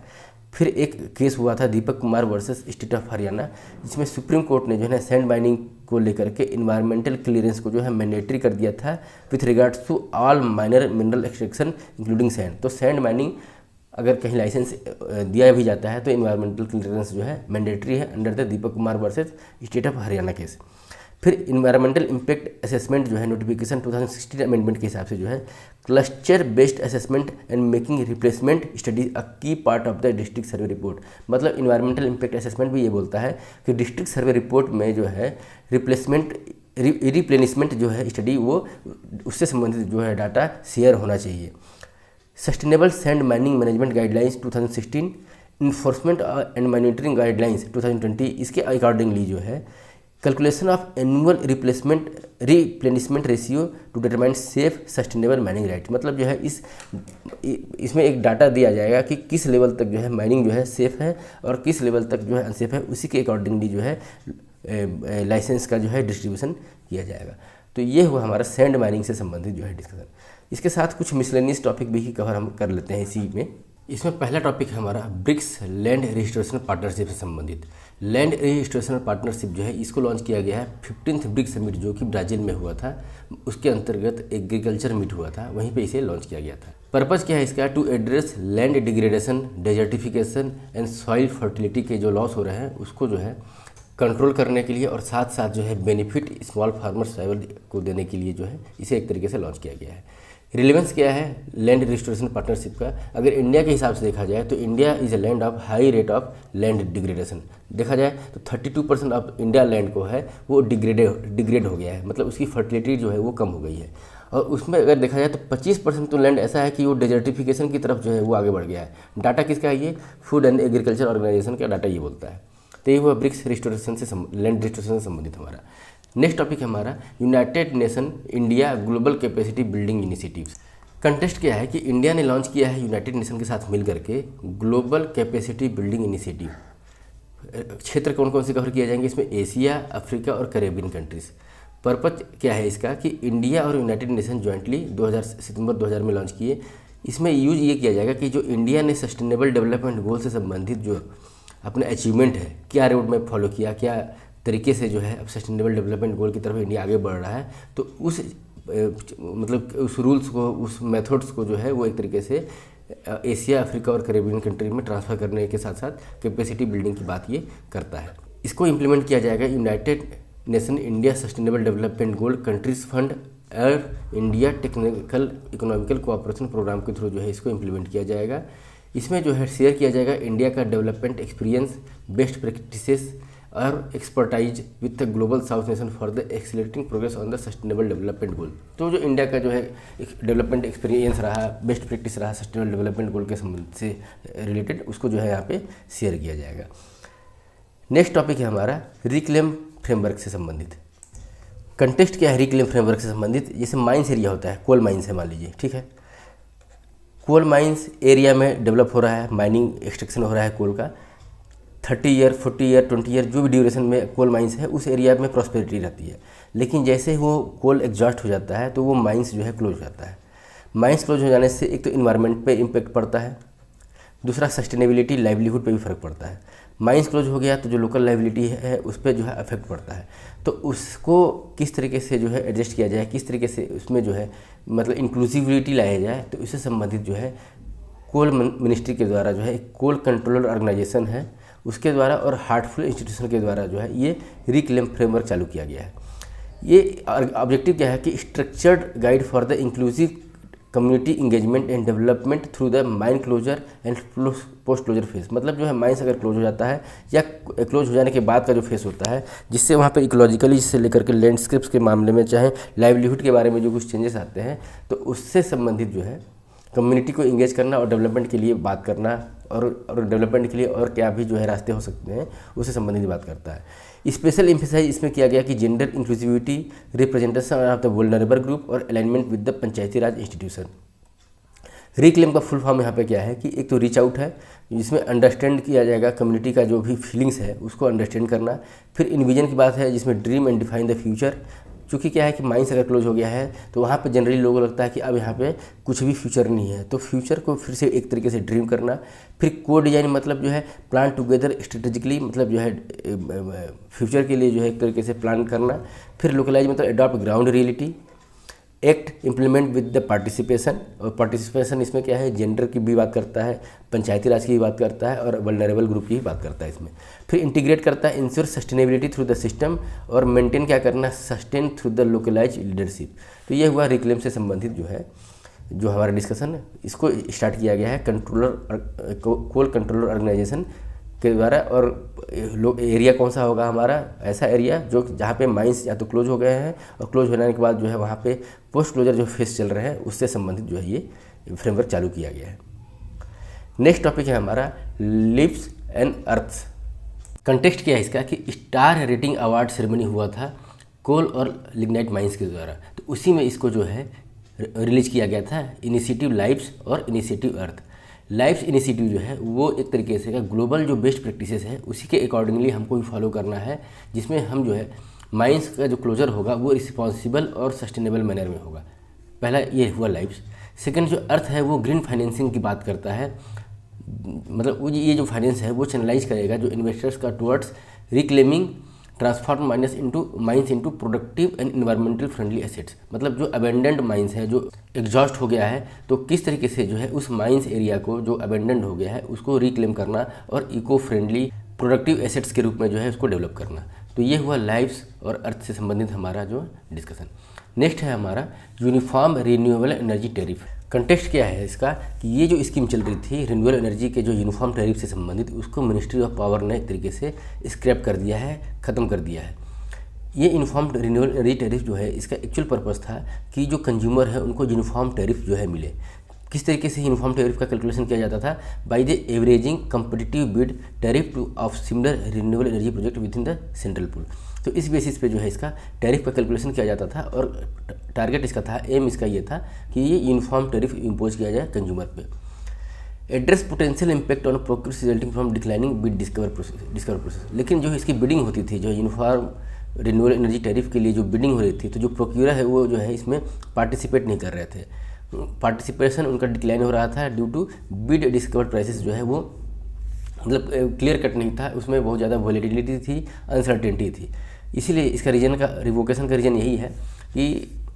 फिर एक केस हुआ था Deepak Kumar versus state of Haryana, जिसमें सुप्रीम कोर्ट ने जो है सैंड माइनिंग को लेकर के इन्वायरमेंटल क्लियरेंस को जो है मैंडेटरी कर दिया था with regards to all minor mineral extraction including sand. तो सैंड माइनिंग अगर कहीं लाइसेंस दिया भी जाता है तो इन्वायरमेंटल क्लियरेंस जो है मैंडेटरी है under the Deepak Kumar versus state of Haryana case. फिर इन्वायरमेंटल इम्पैक्ट असेसमेंट जो है नोटिफिकेशन 2016 अमेंडमेंट के हिसाब से जो है cluster based assessment and making replacement study a key part of the district survey report. मतलब इन्वायरमेंटल इम्पैक्ट असेसमेंट भी ये बोलता है कि डिस्ट्रिक्ट सर्वे रिपोर्ट में जो है रिप्लेनिशमेंट जो है स्टडी वो उससे संबंधित जो है डाटा शेयर होना चाहिए। Sustainable sand mining management guidelines 2016, enforcement and monitoring guidelines 2020, इसके अकॉर्डिंगली जो है calculation of annual replenishment ratio two determine safe sustainable mining right. मतलब जो है इसमें एक डाटा दिया जाएगा कि किस लेवल तक जो है माइनिंग जो है सेफ है और किस लेवल तक जो है अनसेफ है, उसी के अकॉर्डिंगली जो है लाइसेंस का जो है डिस्ट्रीब्यूशन किया जाएगा। तो ये हुआ हमारा सैंड माइनिंग से संबंधित जो है डिस्कशन। इसके साथ कुछ मिसलेनियस टॉपिक भी कवर हम कर लेते हैं इसी में। इसमें पहला टॉपिक है हमारा ब्रिक्स लैंड रजिस्ट्रेशन पार्टनरशिप से संबंधित। लैंड रजिस्ट्रेशन पार्टनरशिप जो है इसको लॉन्च किया गया है 15th ब्रिक्स समिट जो कि ब्राज़ील में हुआ था, उसके अंतर्गत एग्रीकल्चर मीट हुआ था, वहीं पे इसे लॉन्च किया गया था। पर्पज़ क्या है इसका, to address land degradation, desertification and soil fertility के जो लॉस हो रहे हैं उसको जो है कंट्रोल करने के लिए और साथ साथ जो है बेनिफिट स्मॉल फार्मर्स को देने के लिए जो है इसे एक तरीके से लॉन्च किया गया है। रिलेवेंस क्या है लैंड रजिस्ट्रेशन पार्टनरशिप का, अगर इंडिया के हिसाब से देखा जाए तो India is a land of high rate of land degradation. देखा जाए तो 32% ऑफ इंडिया लैंड को है वो डिग्रेड हो गया है, मतलब उसकी फर्टिलिटी जो है वो कम हो गई है। और उसमें अगर देखा जाए तो 25% तो लैंड ऐसा है कि वो डेजर्टिफिकेशन की तरफ जो है वो आगे बढ़ गया है। डाटा किसका है ये, फूड एंड एग्रीकल्चर ऑर्गेनाइजेशन का डाटा ये बोलता है। तो ये हुआ ब्रिक्स रजिस्ट्रेशन से लैंड रजिस्ट्रेशन से संबंधित हमारा। नेक्स्ट टॉपिक है हमारा united Nation India global capacity building initiatives. Contest क्या है कि इंडिया ने लॉन्च किया है यूनाइटेड नेशन के साथ मिल करके ग्लोबल कैपेसिटी बिल्डिंग इनिशिएटिव। क्षेत्र कौन कौन से कवर किए जाएंगे इसमें, एशिया, अफ्रीका और कैरेबियन कंट्रीज। पर्पज क्या है इसका कि इंडिया और यूनाइटेड नेशन ज्वाइंटली सितंबर 2000 में लॉन्च किए। इसमें यूज ये किया जाएगा कि जो इंडिया ने सस्टेनेबल डेवलपमेंट गोल से संबंधित जो अपने अचीवमेंट है, क्या रोड मैप फॉलो किया, क्या तरीके से जो है अब सस्टेनेबल डेवलपमेंट गोल की तरफ इंडिया आगे बढ़ रहा है, तो उस मतलब उस रूल्स को, उस मेथड्स को जो है वो एक तरीके से एशिया, अफ्रीका और कैरेबियन कंट्री में ट्रांसफ़र करने के साथ साथ कैपेसिटी बिल्डिंग की बात ये करता है। इसको इम्प्लीमेंट किया जाएगा United Nation India sustainable development goal countries fund और India technical economical cooperation programme के थ्रू जो है इसको इम्प्लीमेंट किया जाएगा। इसमें जो है शेयर किया जाएगा इंडिया का डेवलपमेंट एक्सपीरियंस, बेस्ट प्रैक्टिसेस और expertise with the global south nation for the accelerating progress on the sustainable development गोल। तो जो इंडिया का जो है डेवलपमेंट एक्सपीरियंस रहा, बेस्ट प्रैक्टिस रहा सस्टेनेबल डेवलपमेंट गोल के संबंध से रिलेटेड, उसको जो है यहाँ पे शेयर किया जाएगा। नेक्स्ट टॉपिक है हमारा रिक्लेम फ्रेमवर्क से संबंधित। कंटेक्स्ट क्या है रिक्लेम फ्रेमवर्क से संबंधित? जैसे माइंस एरिया होता है, कोल माइंस है मान लीजिए, ठीक है। कोल माइंस एरिया में डेवलप हो रहा है, माइनिंग एक्सट्रैक्शन हो रहा है कोल का, 30 ईयर 40 ईयर 20 ईयर जो भी ड्यूरेशन में कोल माइंस है उस एरिया में प्रॉस्पेरिटी रहती है। लेकिन जैसे वो कोल एग्जॉस्ट हो जाता है तो वो माइंस जो है क्लोज हो जाता है। माइंस क्लोज हो जाने से एक तो इन्वायरमेंट पे इम्पेक्ट पड़ता है, दूसरा सस्टेनेबिलिटी लाइवलीहुड पे भी फर्क पड़ता है। माइंस क्लोज हो गया तो जो लोकल लाइवलिटी है उस पर जो है अफेक्ट पड़ता है। तो उसको किस तरीके से जो है एडजस्ट किया जाए, किस तरीके से उसमें जो है मतलब इंक्लूसिविटी लाया जाए, तो इससे संबंधित जो है कोल मिनिस्ट्री के द्वारा जो है एक कोल कंट्रोलर ऑर्गेनाइजेशन है उसके द्वारा और हार्टफुल इंस्टीट्यूशन के द्वारा जो है ये रिक्लेम फ्रेमवर्क चालू किया गया है। ये ऑब्जेक्टिव क्या है कि structured guide for the inclusive community engagement and development through the mine closure and post closure phase. मतलब जो है माइंस अगर क्लोज हो जाता है या क्लोज हो जाने के बाद का जो फेस होता है जिससे वहाँ पे इकोलॉजिकली से लेकर के लैंडस्केप्स के मामले में चाहे लाइवलीहुड के बारे में जो कुछ चेंजेस आते हैं तो उससे संबंधित जो है कम्युनिटी को इंगेज करना और डेवलपमेंट के लिए बात करना और डेवलपमेंट के लिए और क्या भी जो है रास्ते हो सकते हैं उससे संबंधित बात करता है। स्पेशल एम्फेसाइज इसमें किया गया कि gender inclusivity, representation of the vulnerable group और alignment with the Panchayati Raj institution. Reclaim का फुल फॉर्म यहाँ पे क्या है कि एक तो रीच आउट है जिसमें अंडरस्टैंड किया जाएगा कम्युनिटी का जो भी फीलिंग्स है उसको अंडरस्टैंड करना। फिर इन्विजन की बात है जिसमें dream and define the future. चूँकि क्या है कि माइंस अगर क्लोज हो गया है तो वहाँ पे जनरली लोगों को लगता है कि अब यहाँ पे कुछ भी फ्यूचर नहीं है, तो फ्यूचर को फिर से एक तरीके से ड्रीम करना। फिर को डिजाइन मतलब जो है प्लान टुगेदर स्ट्रेटेजिकली, मतलब जो है फ्यूचर के लिए जो है एक तरीके से प्लान करना। फिर लोकलाइज मतलब adopt ground reality. Act implement with the participation, और पार्टिसिपेशन इसमें क्या है जेंडर की भी बात करता है, पंचायती राज की भी बात करता है और वल्नरेबल ग्रुप की भी बात करता है इसमें। फिर इंटीग्रेट करता है ensure sustainability through the system और मेंटेन क्या करना sustain through the localise leadership. तो ये हुआ रिक्लेम से संबंधित जो है जो हमारा डिस्कशन इसको स्टार्ट किया गया है कोल कंट्रोलर ऑर्गेनाइजेशन के द्वारा। और एरिया कौन सा होगा हमारा, ऐसा एरिया जो जहाँ पे माइंस या तो क्लोज हो गए हैं और क्लोज होने के बाद जो है वहाँ पे पोस्ट क्लोजर जो फेस चल रहे हैं उससे संबंधित जो है ये फ्रेमवर्क चालू किया गया है। नेक्स्ट टॉपिक है हमारा लिव्स एंड अर्थ्स। कंटेक्स्ट क्या है इसका कि स्टार रेटिंग अवार्ड सेरेमनी हुआ था कोल और लिग्नाइट माइंस के द्वारा, तो उसी में इसको जो है रिलीज किया गया था इनिशिएटिव लाइव्स और इनिशिएटिव अर्थ। लाइफ्स इनिशिएटिव जो है वो एक तरीके से ग्लोबल जो बेस्ट प्रैक्टिसेस है उसी के अकॉर्डिंगली हमको भी फॉलो करना है, जिसमें हम जो है माइंस का जो क्लोजर होगा वो रिस्पॉन्सिबल और सस्टेनेबल मैनर में होगा। पहला ये हुआ लाइफ्स। सेकंड जो अर्थ है वो ग्रीन फाइनेंसिंग की बात करता है, मतलब वो ये जो फाइनेंस है वो चैनलाइज करेगा जो इन्वेस्टर्स का towards reclaiming transform mines into productive and environmental friendly assets. मतलब जो अबेंडेंट माइंस है जो एग्जॉस्ट हो गया है तो किस तरीके से जो है उस माइंस एरिया को जो अबेंडेंट हो गया है उसको रिक्लेम करना और इको फ्रेंडली प्रोडक्टिव एसेट्स के रूप में जो है उसको डेवलप करना। तो ये हुआ लाइव्स और अर्थ से संबंधित हमारा जो डिस्कशन। नेक्स्ट है हमारा uniform renewable energy tariff. Context क्या है इसका कि ये जो स्कीम चल रही थी रिन्यूएबल एनर्जी के जो यूनिफॉर्म टैरिफ से संबंधित उसको मिनिस्ट्री ऑफ पावर ने एक तरीके से स्क्रैप कर दिया है, ख़त्म कर दिया है। ये यूनिफॉर्म रिन्यूएबल एनर्जी टैरिफ जो है इसका एक्चुअल पर्पस था कि जो कंज्यूमर है उनको यूनिफॉर्म टैरिफ जो है मिले। किस तरीके से यूनिफॉर्म टैरिफ का कैलकुलेशन किया जाता था, by the averaging competitive bid tariff two of similar renewable energy project with in the central pool. तो इस बेसिस पे जो है इसका टैरिफ का कैलकुलेशन किया जाता था और टारगेट इसका था, एम इसका ये था कि ये यूनिफॉर्म टैरिफ इम्पोज किया जाए कंज्यूमर पे। Address potential impact on procures resulting from declining bid discover process. लेकिन जो इसकी बिडिंग होती थी जो यूनिफॉर्म रिन्यूएबल एनर्जी टैरिफ के लिए जो बिडिंग हो रही थी तो जो प्रोक्यूरर है वो जो है इसमें पार्टिसिपेट नहीं कर रहे थे। पार्टिसिपेशन उनका डिक्लाइन हो रहा था due to bid discovered prices जो है वो मतलब क्लियर कट नहीं था, उसमें बहुत ज़्यादा वॉलेटिलिटी थी, अनसर्टेनिटी थी। इसीलिए इसका रीजन का रिवोकेशन का रीजन यही है कि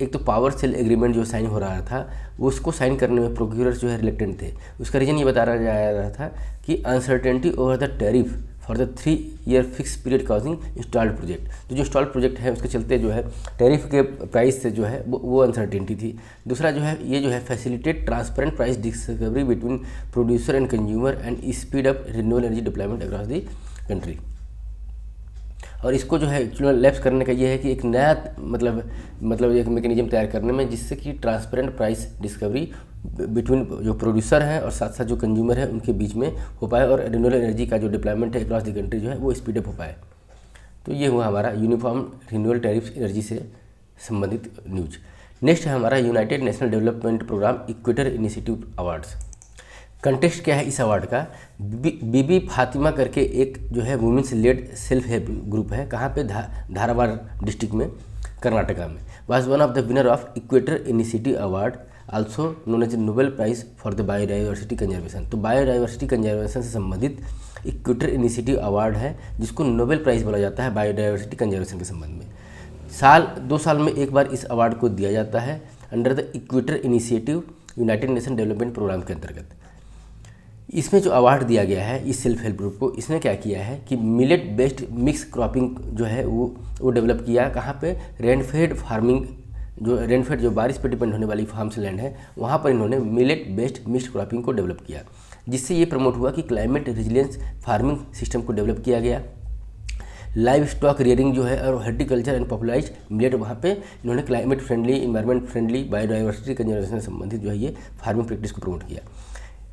एक तो पावर सेल एग्रीमेंट जो साइन हो रहा था वो उसको साइन करने में प्रोक्यूरर्स जो है रिलेक्टेंट थे। उसका रीजन ये बताया जा रहा था कि uncertainty over the tariff for the 3 year fix period causing installed project. तो जो इंस्टॉल्ड प्रोजेक्ट है उसके चलते जो है टैरिफ के प्राइस से जो है वो अनसर्टेनिटी थी। दूसरा जो है ये जो है facilitate transparent price discovery between producer and consumer and speed up renewable energy deployment across the country. और इसको जो है लैप्स करने का ये है कि एक नया मतलब एक मैकेनिज्म तैयार करने में जिससे कि ट्रांसपेरेंट प्राइस डिस्कवरी बिटवीन जो प्रोड्यूसर है और साथ साथ जो कंज्यूमर है उनके बीच में हो पाए और रिन्यूएबल एनर्जी का जो डिप्लॉयमेंट है अक्रॉस द कंट्री जो है वो स्पीड अप हो पाए। तो ये हुआ हमारा यूनिफॉर्म रिन्यूएबल टैरिफ एनर्जी से संबंधित न्यूज। नेक्स्ट है हमारा united national development programme equator initiative awards. Contest क्या है इस अवार्ड का, बीबी फातिमा करके एक जो है women's led self help group है, कहाँ पे धारवाड़ डिस्ट्रिक्ट में, कर्नाटका में, was one of the winner of equator initiative award also known as Nobel prize for the biodiversity conservation. तो बायोडाइवर्सिटी कंजर्वेशन से संबंधित इक्वेटर इनिशिएटिव अवार्ड है जिसको नोबेल प्राइज़ बोला जाता है बायोडाइवर्सिटी कंजर्वेशन के संबंध में। 2 साल में एक बार इस अवार्ड को दिया जाता है under the equator initiative united nation development programme के अंतर्गत। इसमें जो अवार्ड दिया गया है इस सेल्फ हेल्प ग्रुप को, इसने क्या किया है कि मिलेट बेस्ड मिक्स क्रॉपिंग जो है वो डेवलप किया। कहाँ पे, रेनफेड फार्मिंग, जो रेनफेड जो बारिश पर डिपेंड होने वाली फार्म्स लैंड है वहाँ पर इन्होंने मिलेट बेस्ड मिक्स क्रॉपिंग को डेवलप किया, जिससे ये प्रमोट हुआ कि क्लाइमेट रेजिलियंस फार्मिंग सिस्टम को डेवलप किया गया। लाइव स्टॉक रियरिंग जो है और हॉर्टिकल्चर एंड पॉपुलाइज्ड मिलेट, वहाँ पे इन्होंने climate friendly, environment friendly, biodiversity conservation से संबंधित जो है ये फार्मिंग प्रैक्टिस को प्रमोट किया।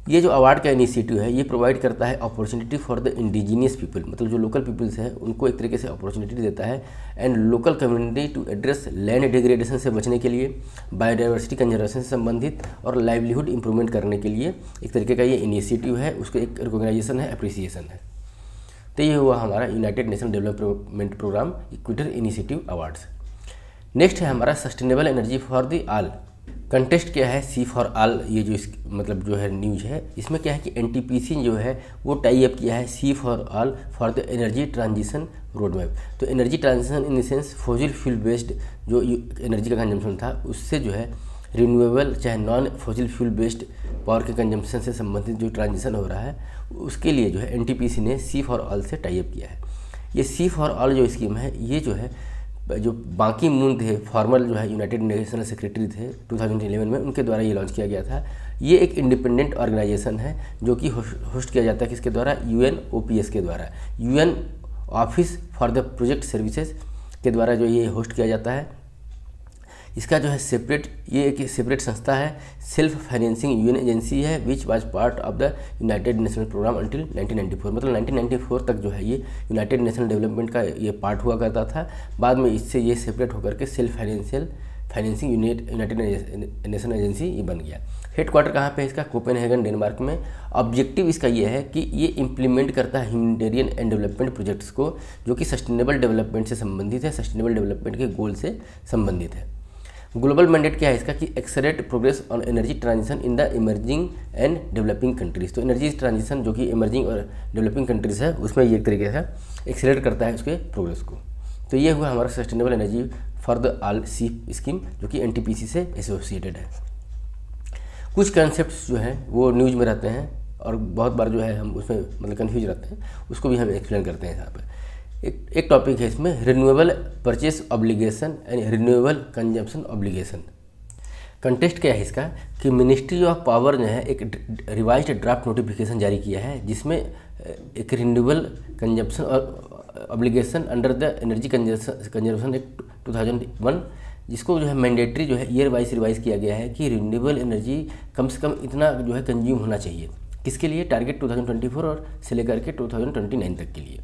ये जो अवार्ड का इनिशिएटिव है ये प्रोवाइड करता है opportunity for the indigenous people, मतलब जो लोकल पीपल्स हैं उनको एक तरीके से अपॉर्चुनिटी देता है, and local community to address land degradation से बचने के लिए, बायोडाइवर्सिटी कंजर्वेशन से संबंधित और लाइवलीहुड इंप्रूवमेंट करने के लिए एक तरीके का ये इनिशिएटिव है, उसको एक रिकॉग्नाइजेशन है, अप्रिसिएशन है। तो ये हुआ हमारा united nation development programme equator initiative awards. Next है हमारा sustainable energy for the all. Contest क्या है, सी फॉर ऑल, ये जो इस मतलब जो है न्यूज है, इसमें क्या है कि एनटीपीसी जो है वो टाई अप किया है C for all for the energy transition road map. तो energy transition in the sense fossil fuel based जो एनर्जी का कंजम्पशन था उससे जो है रिन्यूएबल चाहे non fossil fuel based power के कंजम्पशन से संबंधित जो ट्रांजिशन हो रहा है उसके लिए जो है एनटीपीसी ने सी फॉर ऑल से टाई अप किया है। ये सी फॉर ऑल जो स्कीम है ये जो है जो बाकी मून थे, फॉर्मल जो है यूनाइटेड नेशनल सेक्रेटरी थे 2011 में, उनके द्वारा ये लॉन्च किया गया था। ये एक इंडिपेंडेंट ऑर्गेनाइजेशन है जो कि होस्ट किया जाता है किसके द्वारा, यूएनओपीएस के द्वारा, UN office for the project services के द्वारा जो ये होस्ट किया जाता है। इसका जो है सेपरेट, ये एक सेपरेट संस्था है, सेल्फ फाइनेंसिंग यूएन एजेंसी है which was part of the united national programme until 1994, मतलब 1994 तक जो है ये यूनाइटेड नेशनल डेवलपमेंट का ये पार्ट हुआ करता था। बाद में इससे ये सेपरेट होकर के self financing United nation agency ये बन गया। हेडक्वार्टर कहाँ पे है इसका, कोपेनहेगन डेनमार्क में। ऑब्जेक्टिव इसका ये है कि ये इम्प्लीमेंट करता है ह्यूमैनिटेरियन एंड डेवलपमेंट प्रोजेक्ट्स को जो कि सस्टेनेबल डेवलपमेंट से संबंधित है, सस्टेनेबल डेवलपमेंट के गोल से संबंधित है। ग्लोबल मैंडेट क्या है इसका कि accelerate progress on energy transition in the emerging and developing countries. तो एनर्जी ट्रांजिशन जो कि इमर्जिंग और डेवलपिंग कंट्रीज है उसमें ये एक तरीके से एक्सेलरेट करता है उसके प्रोग्रेस को। तो ये हुआ हमारा sustainable energy for the all C scheme जो कि एनटीपीसी से एसोसिएटेड है। कुछ कंसेप्ट जो हैं वो न्यूज में रहते हैं और बहुत बार जो है हम उसमें मतलब कन्फ्यूज रहते हैं, उसको भी हम एक्सप्लेन करते हैं यहाँ पर। एक टॉपिक है इसमें renewable purchase obligation and renewable consumption obligation. Contest क्या है इसका कि मिनिस्ट्री ऑफ पावर जो है एक रिवाइज्ड ड्राफ्ट नोटिफिकेशन जारी किया है जिसमें एक रिन्यूएबल कंजम्पशन और obligation under the energy conservation act 2001 जिसको जो है मैंडेटरी जो है ईयर वाइज रिवाइज किया गया है कि रिन्यूएबल एनर्जी कम से कम इतना जो है कंज्यूम होना चाहिए, किसके लिए, टारगेट 2024 और से लेकर के 2029 तक के लिए।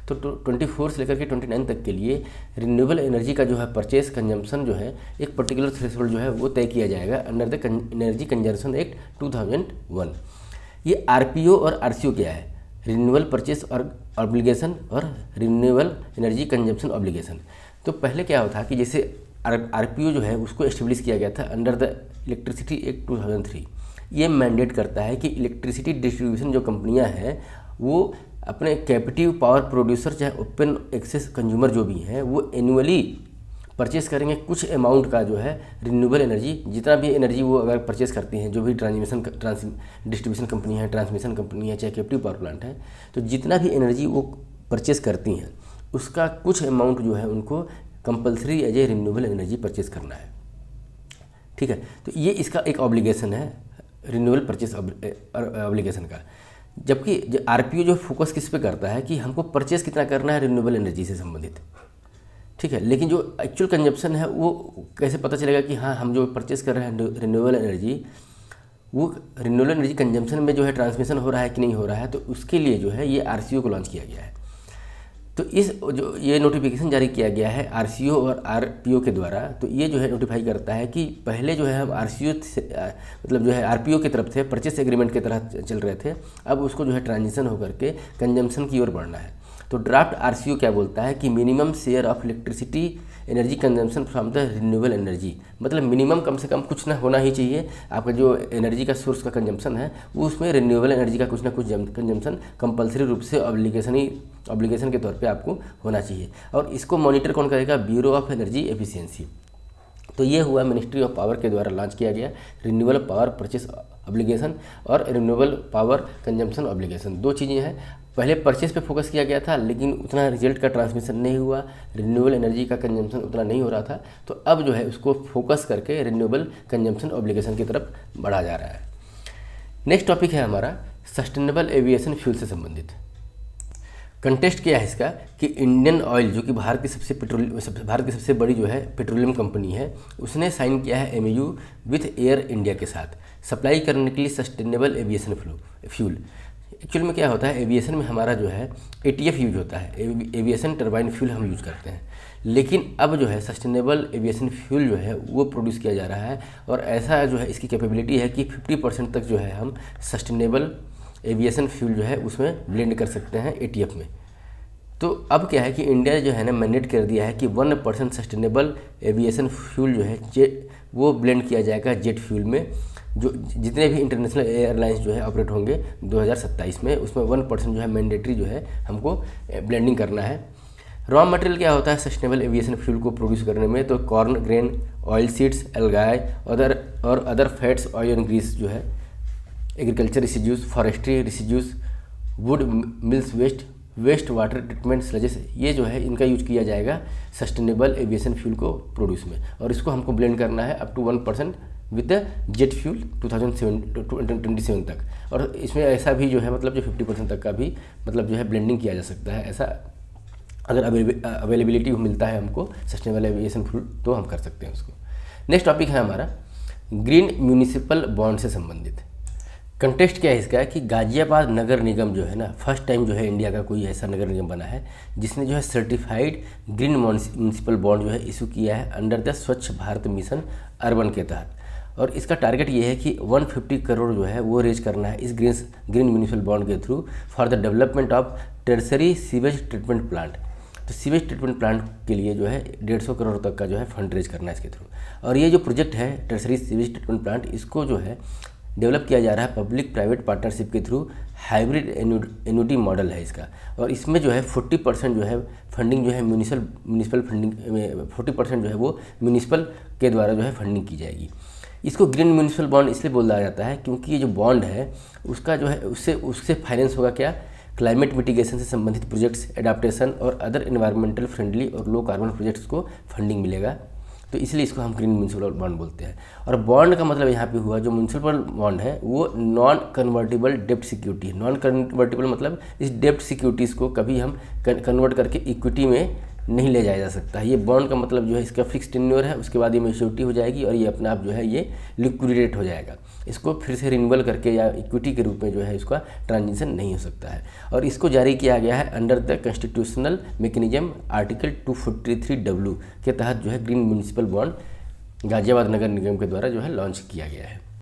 तो 24 से लेकर के 29 तक के लिए रिन्यूएबल एनर्जी का जो है परचेस कंजम्पशन जो है एक पर्टिकुलर थ्रेशोल्ड जो है वो तय किया जाएगा under the energy conservation act 2001। ये आरपीओ और आरसीओ क्या है, रिन्यूएबल परचेस और ऑब्लिगेशन और रिन्यूएबल एनर्जी कंजम्पशन ऑब्लिगेशन। तो पहले क्या होता कि जैसे आरपीओ जो है उसको एस्टेब्लिश किया गया था अंडर द इलेक्ट्रिसिटी एक्ट 2003। ये मैंडेट करता है कि इलेक्ट्रिसिटी डिस्ट्रीब्यूशन जो कंपनियां हैं वो अपने कैपेटिव पावर प्रोड्यूसर चाहे ओपन एक्सेस कंज्यूमर जो भी हैं वो एनुअली परचेस करेंगे कुछ अमाउंट का जो है रिन्यूएबल एनर्जी, जितना भी एनर्जी वो अगर परचेस करती हैं, जो भी डिस्ट्रीब्यूशन कंपनी है, ट्रांसमिशन कंपनी है, चाहे कैपेटिव पावर प्लांट है, तो जितना भी एनर्जी वो परचेस करती हैं उसका कुछ अमाउंट जो है उनको compulsory as a renewable energy purchase करना है। ठीक है, तो ये इसका एक ऑब्लिगेशन है रिन्यूएबल परचेस ऑब्लिगेशन का। जबकि आरपीओ जो फोकस किस पे करता है कि हमको परचेस कितना करना है रिन्यूएबल एनर्जी से संबंधित, ठीक है। लेकिन जो एक्चुअल कंजप्शन है वो कैसे पता चलेगा कि हाँ हम जो परचेस कर रहे हैं रिन्यूएबल एनर्जी वो रिन्यूएबल एनर्जी कंजम्पशन में जो है ट्रांसमिशन हो रहा है कि नहीं हो रहा है, तो उसके लिए जो है ये आरसीओ को लॉन्च किया गया है। तो इस जो ये नोटिफिकेशन जारी किया गया है आरसीओ और आरपीओ के द्वारा, तो ये जो है नोटिफाई करता है कि पहले जो है हम आरसीओ से मतलब जो है आरपीओ की तरफ से परचेस एग्रीमेंट की तरह चल रहे थे, अब उसको जो है ट्रांजिशन होकर के कंजम्पशन की ओर बढ़ना है। तो ड्राफ्ट आरसीओ क्या बोलता है कि minimum share of electricity energy consumption from the renewable energy, मतलब मिनिमम कम से कम कुछ ना होना ही चाहिए आपका जो एनर्जी का सोर्स का कंजम्पशन है वो उसमें रिन्यूएबल एनर्जी का कुछ ना कुछ कंजम्पशन कंपलसरी रूप से ऑब्लिगेशन के तौर पे आपको होना चाहिए। और इसको मॉनिटर कौन करेगा? Bureau of energy efficiency. तो ये हुआ मिनिस्ट्री ऑफ पावर के द्वारा लॉन्च किया गया रिन्यूएबल पावर परचेस ऑब्लिगेशन और रिन्यूएबल पावर कंजम्पशन ऑब्लिगेशन। दो चीज़ें हैं, पहले परचेस पे फोकस किया गया था लेकिन उतना रिजल्ट का ट्रांसमिशन नहीं हुआ, रिन्यूएबल एनर्जी का कंजम्पशन उतना नहीं हो रहा था, तो अब जो है उसको फोकस करके रिन्यूएबल कंजम्पशन ऑब्लिगेशन की तरफ बढ़ा जा रहा है। नेक्स्ट टॉपिक है हमारा सस्टेनेबल एविएशन फ्यूल से संबंधित। कंटेस्ट क्या है इसका कि इंडियन ऑयल जो कि भारत की सबसे बड़ी जो है पेट्रोलियम कंपनी है, उसने साइन किया है एमओयू विथ एयर इंडिया के साथ सप्लाई करने के लिए सस्टेनेबल एविएशन फ्यूल। एक्चुअल में क्या होता है, एविएशन में हमारा जो है एटीएफ यूज होता है, एविएशन टर्बाइन फ्यूल हम यूज करते हैं, लेकिन अब जो है सस्टेनेबल एविएशन फ्यूल जो है वो प्रोड्यूस किया जा रहा है और ऐसा जो है इसकी कैपेबिलिटी है कि 50% तक जो है हम सस्टेनेबल एविएशन फ्यूल जो है उसमें ब्लेंड कर सकते हैं एटीएफ में। तो अब क्या है कि इंडिया जो है ना मैंडेट कर दिया है कि 1% सस्टेनेबल एविएशन फ्यूल जो है वो ब्लेंड किया जाएगा जेट फ्यूल में, जो जितने भी इंटरनेशनल एयरलाइंस जो है ऑपरेट होंगे 2027 में, उसमें 1% जो है मैंडेटरी जो है हमको ब्लेंडिंग करना है। रॉ मटेरियल क्या होता है सस्टेनेबल एविएशन फ्यूल को प्रोड्यूस करने में? तो corn grain, oil seeds, algae और other fats, oil and grease जो है, agriculture residues, forestry residues, wood mills waste water treatment sludges, ये जो है इनका यूज किया जाएगा सस्टेनेबल एविएशन फ्यूल को प्रोड्यूस में, और इसको हमको ब्लेंड करना है up to 1% with the jet fuel 2027 तक। और इसमें ऐसा भी जो है मतलब जो 50% तक का भी मतलब जो है ब्लेंडिंग किया जा सकता है, ऐसा अगर अवेलेबिलिटी मिलता है हमको सस्टेनेबल एविएशन फ्यूल तो हम कर सकते हैं उसको। नेक्स्ट टॉपिक है हमारा ग्रीन म्यूनिसिपल बॉन्ड से संबंधित। कंटेस्ट क्या है इसका कि गाजियाबाद नगर निगम जो है ना, फर्स्ट टाइम जो है इंडिया का कोई ऐसा नगर निगम बना है जिसने जो है सर्टिफाइड ग्रीन म्यूनिसिपल बॉन्ड जो है इशू किया है अंडर द स्वच्छ भारत मिशन अर्बन के तहत। और इसका टारगेट ये है कि 150 करोड़ जो है वो रेज करना है इस ग्रीन म्यूनिसिपल बॉन्ड के through for the development of tertiary sewage treatment plant. तो सीवेज ट्रीटमेंट प्लांट के लिए जो है 150 करोड़ तक का जो है फंड रेज करना है इसके थ्रू। और ये जो प्रोजेक्ट है टर्सरी सीवेज ट्रीटमेंट प्लांट, इसको जो है डेवलप किया जा रहा है पब्लिक प्राइवेट पार्टनरशिप के थ्रू, हाइब्रिड एन्युटी मॉडल है इसका। और इसमें जो है 40% जो है फंडिंग जो है म्यूनिसिपल फंडिंग में 40% जो है वो म्यूनिसिपल के द्वारा जो है फंडिंग की जाएगी। इसको ग्रीन म्यूनिसिपल बॉन्ड इसलिए बोला जाता है क्योंकि ये जो बॉन्ड है उसका जो है उससे फाइनेंस होगा क्या, क्लाइमेट मिटिगेशन से संबंधित प्रोजेक्ट्स, एडाप्टेशन और अदर एनवायरमेंटल फ्रेंडली और लो कार्बन प्रोजेक्ट्स को फंडिंग मिलेगा। तो इसलिए इसको हम ग्रीन म्यूनिसिपल बॉन्ड बोलते हैं। और बॉन्ड का मतलब यहाँ पे हुआ जो म्यूनिसिपल बॉन्ड है वो नॉन कन्वर्टिबल डेप्ट सिक्योरिटी है। नॉन कन्वर्टिबल मतलब इस डेप्ट सिक्योरिटीज़ को कभी हम कन्वर्ट करके इक्विटी में नहीं ले जाया जा सकता है। ये बॉन्ड का मतलब जो है इसका फिक्स टेन्योर है, उसके बाद ये मैच्योरिटी हो जाएगी और ये अपने आप जो है ये लिक्विडेट हो जाएगा। इसको फिर से रिन्यूअल करके या इक्विटी के रूप में जो है इसका ट्रांजिशन नहीं हो सकता है। और इसको जारी किया गया है under the constitutional mechanism article 243W के तहत जो है ग्रीन म्यूनिसिपल बॉन्ड गाजियाबाद नगर निगम के द्वारा जो है लॉन्च किया गया है।